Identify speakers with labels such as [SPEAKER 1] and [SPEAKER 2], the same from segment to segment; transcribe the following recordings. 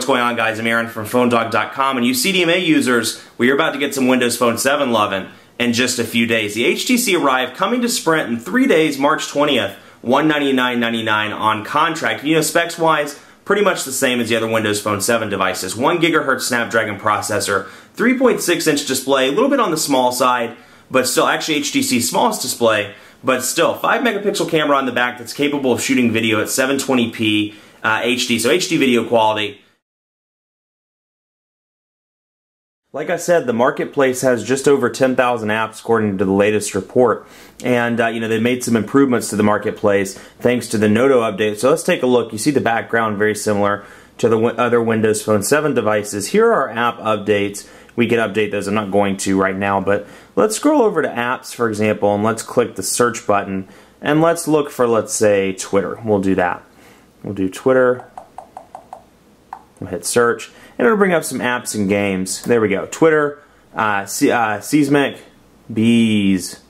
[SPEAKER 1] What's going on, guys? I'm Aaron from PhoneDog.com, and you CDMA users, well, you're about to get some Windows Phone 7 loving in just a few days. The HTC Arrive coming to Sprint in 3 days, March 20th, $199.99 on contract. You know, specs-wise, pretty much the same as the other Windows Phone 7 devices. 1 GHz Snapdragon processor, 3.6-inch display, a little bit on the small side, but still actually HTC's smallest display, but still 5-megapixel camera on the back that's capable of shooting video at 720p HD, so HD video quality. Like I said, the marketplace has just over 10,000 apps according to the latest report, and you know, they made some improvements to the marketplace thanks to the NoDo update. So let's take a look. You see the background very similar to the other Windows Phone 7 devices. Here are our app updates. We can update those. I'm not going to right now, but let's scroll over to apps, for example, and let's click the search button, and let's look for, let's say, Twitter. We'll do that. We'll do Twitter. We'll hit search, and it'll bring up some apps and games. There we go. Twitter, Seismic, Bees,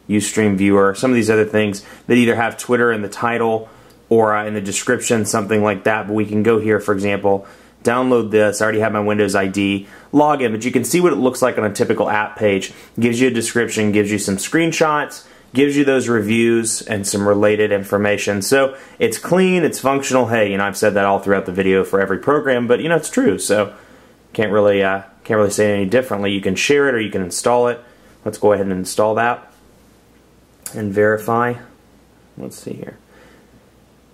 [SPEAKER 1] Ustream Viewer, some of these other things that either have Twitter in the title or in the description, something like that. But we can go here, for example, download this. I already have my Windows ID, log in, but you can see what it looks like on a typical app page. Gives you a description, gives you some screenshots, gives you those reviews and some related information. So it's clean, it's functional. Hey, you know, I've said that all throughout the video for every program, but you know, it's true. So can't really say it any differently. You can share it or you can install it. Let's go ahead and install that and verify. Let's see here.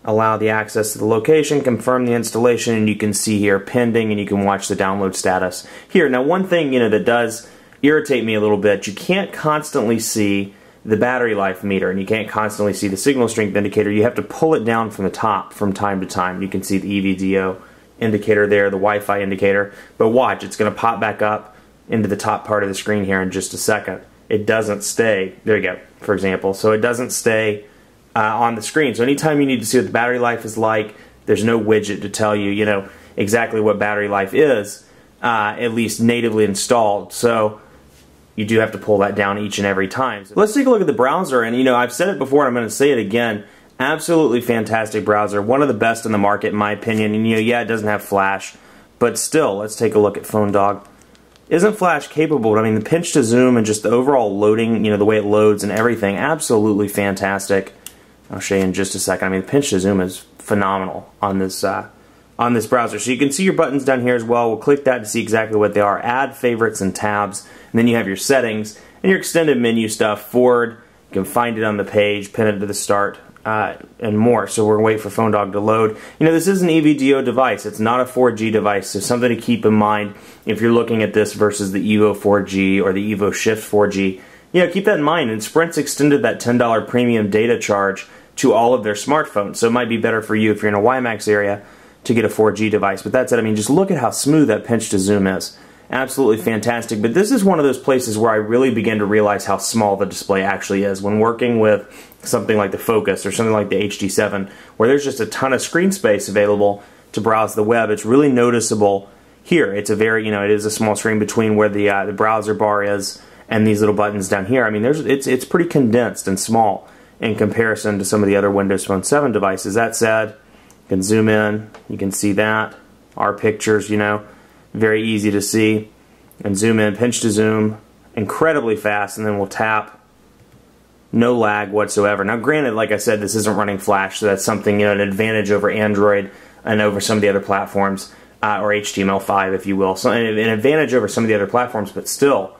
[SPEAKER 1] Allow the access to the location, confirm the installation, and you can see here pending, and you can watch the download status here. Now, one thing, you know, that does irritate me a little bit, you can't constantly see the battery life meter, and you can't constantly see the signal strength indicator. You have to pull it down from the top from time to time. You can see the EVDO indicator there, the Wi-Fi indicator, but watch, it's going to pop back up into the top part of the screen here in just a second. It doesn't stay, there you go, for example, so it doesn't stay on the screen. So anytime you need to see what the battery life is like, there's no widget to tell you, you know, exactly what battery life is, at least natively installed. So you do have to pull that down each and every time. So let's take a look at the browser, and you know, I've said it before and I'm going to say it again. Absolutely fantastic browser, one of the best in the market in my opinion. And you know, yeah, it doesn't have Flash, but still, let's take a look at PhoneDog. Isn't Flash capable? I mean, the pinch to zoom and just the overall loading, you know, the way it loads and everything, absolutely fantastic. I'll show you in just a second. I mean, the pinch to zoom is phenomenal on this browser. So you can see your buttons down here as well. We'll click that to see exactly what they are. Add favorites and tabs. And then you have your settings and your extended menu stuff. Forward, you can find it on the page, pin it to the start, and more. So we're going to wait for PhoneDog to load. You know, this is an EVDO device. It's not a 4G device, so something to keep in mind if you're looking at this versus the EVO 4G or the EVO Shift 4G. You know, keep that in mind. And Sprint's extended that $10 premium data charge to all of their smartphones. So it might be better for you if you're in a WiMAX area to get a 4G device. But that said, I mean, just look at how smooth that pinch to zoom is. Absolutely fantastic. But this is one of those places where I really begin to realize how small the display actually is when working with something like the Focus or something like the HD7, where there's just a ton of screen space available to browse the web. It's really noticeable here. It's a very, you know, it is a small screen between where the browser bar is and these little buttons down here. I mean, it's pretty condensed and small in comparison to some of the other Windows Phone 7 devices. That said, you can zoom in, you can see that. Our pictures, you know, very easy to see. And zoom in, pinch to zoom, incredibly fast, and then we'll tap. No lag whatsoever. Now granted, like I said, this isn't running Flash, so that's something, you know, an advantage over Android and over some of the other platforms, or HTML5 if you will. So an advantage over some of the other platforms, but still,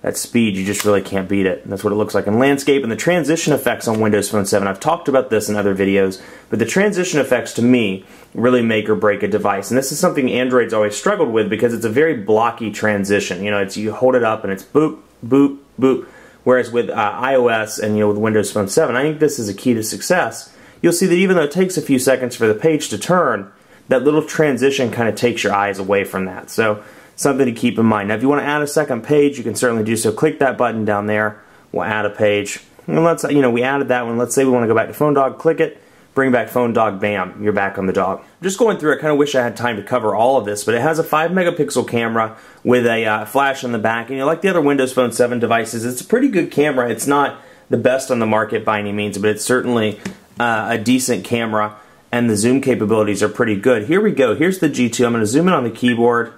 [SPEAKER 1] that speed, you just really can't beat it. And that's what it looks like in landscape. And the transition effects on Windows Phone 7, I've talked about this in other videos, but the transition effects to me really make or break a device. And this is something Android's always struggled with because it's a very blocky transition. You know, it's you hold it up and it's boop, boop, boop. Whereas with iOS and, you know, with Windows Phone 7, I think this is a key to success. You'll see that even though it takes a few seconds for the page to turn, that little transition kind of takes your eyes away from that. So something to keep in mind. Now, if you want to add a second page, you can certainly do so. Click that button down there. We'll add a page. And let's, you know, we added that one. Let's say we want to go back to PhoneDog. Click it. Bring back PhoneDog. Bam. You're back on the dog. Just going through, I kind of wish I had time to cover all of this, but it has a 5-megapixel camera with a flash in the back. And you know, like the other Windows Phone 7 devices, it's a pretty good camera. It's not the best on the market by any means, but it's certainly a decent camera. and the zoom capabilities are pretty good. Here we go. Here's the G2. I'm going to zoom in on the keyboard,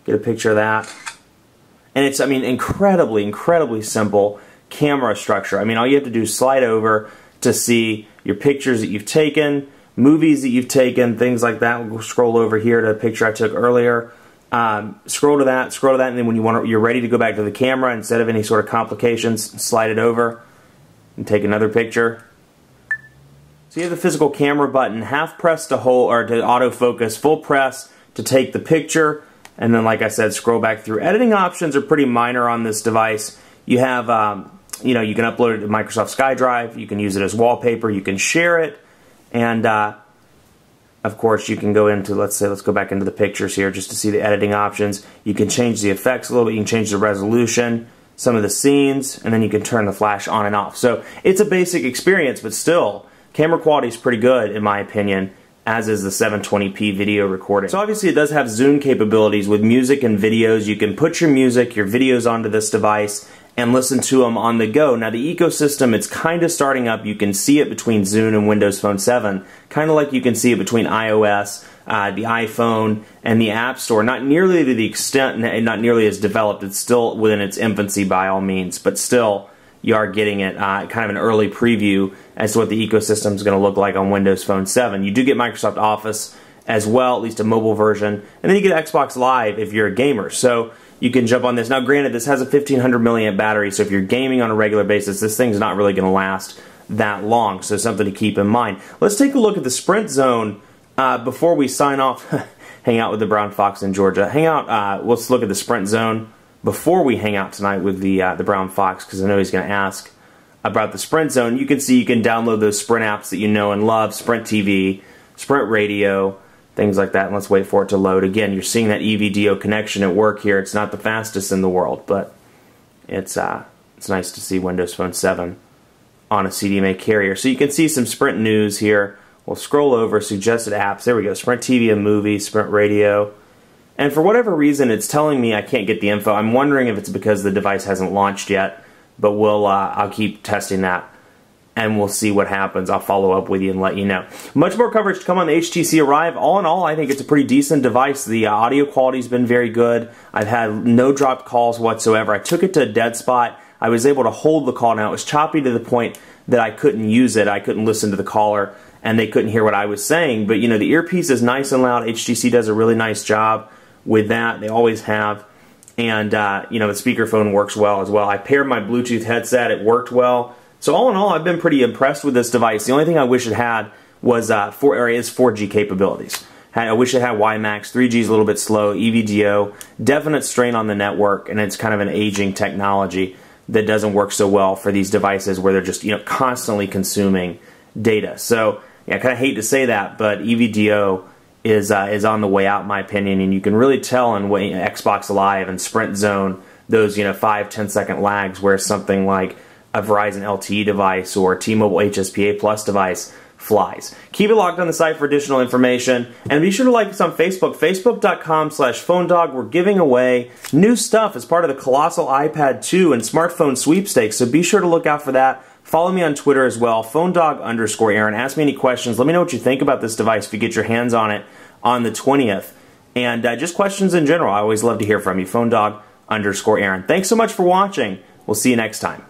[SPEAKER 1] get a picture of that. And it's, I mean, incredibly simple camera structure. I mean, all you have to do is slide over to see your pictures that you've taken, movies that you've taken, things like that. We'll scroll over here to a picture I took earlier. Scroll to that, and then when you're ready to go back to the camera, instead of any sort of complications, slide it over and take another picture. So you have the physical camera button, half press to hold or to autofocus, full press to take the picture, and then, like I said, scroll back through. Editing options are pretty minor on this device. You have, you know, you can upload it to Microsoft SkyDrive, you can use it as wallpaper, you can share it, and of course you can go into, let's go back into the pictures here just to see the editing options. You can change the effects a little bit, you can change the resolution, some of the scenes, and then you can turn the flash on and off. So it's a basic experience, but still, camera quality is pretty good in my opinion, as is the 720p video recording. So obviously it does have zoom capabilities with music and videos. You can put your music, your videos onto this device and listen to them on the go. Now the ecosystem, it's kind of starting up. You can see it between Zune and Windows Phone 7, kind of like you can see it between iOS, the iPhone, and the App Store. Not nearly to the extent, not nearly as developed. It's still within its infancy by all means, but still you are getting it kind of an early preview as to what the ecosystem is going to look like on Windows Phone 7. You do get Microsoft Office as well, at least a mobile version, and then you get Xbox Live if you're a gamer. So you can jump on this. Now granted, this has a 1500 milliamp battery, so if you're gaming on a regular basis, this thing's not really going to last that long, so something to keep in mind. Let's take a look at the Sprint Zone before we sign off. Hang out with the brown fox in Georgia. Let's look at the Sprint Zone before we hang out tonight with the brown fox, because I know he's going to ask about the Sprint Zone. You can see you can download those Sprint apps that you know and love, Sprint TV, Sprint Radio, things like that. And let's wait for it to load. Again, you're seeing that EVDO connection at work here. It's not the fastest in the world, but it's nice to see Windows Phone 7 on a CDMA carrier. So you can see some Sprint news here. We'll scroll over, suggested apps. There we go, Sprint TV and movies, Sprint Radio. And for whatever reason, it's telling me I can't get the info. I'm wondering if it's because the device hasn't launched yet, but I'll keep testing that, and we'll see what happens. I'll follow up with you and let you know. Much more coverage to come on the HTC Arrive. All in all, I think it's a pretty decent device. The audio quality's been very good. I've had no dropped calls whatsoever. I took it to a dead spot. I was able to hold the call. Now, it was choppy to the point that I couldn't use it. I couldn't listen to the caller, and they couldn't hear what I was saying. But, you know, the earpiece is nice and loud. HTC does a really nice job with that. They always have. And, you know, the speakerphone works well as well. I paired my Bluetooth headset. It worked well. So all in all, I've been pretty impressed with this device. The only thing I wish it had was 4G capabilities. I wish it had WiMAX. 3G is a little bit slow. EVDO, definite strain on the network, and it's kind of an aging technology that doesn't work so well for these devices where they're just, you know, constantly consuming data. So yeah, I kind of hate to say that, but EVDO is on the way out, in my opinion, and you can really tell in Xbox Live and Sprint Zone those, you know, 5-10 second lags, where something like a Verizon LTE device or T-Mobile HSPA Plus device flies. Keep it locked on the site for additional information, and be sure to like us on Facebook, facebook.com/PhoneDog. We're giving away new stuff as part of the Colossal iPad 2 and smartphone sweepstakes, so be sure to look out for that. Follow me on Twitter as well, PhoneDog_Aaron. Ask me any questions. Let me know what you think about this device if you get your hands on it on the 20th. And just questions in general. I always love to hear from you, PhoneDog_Aaron. Thanks so much for watching. We'll see you next time.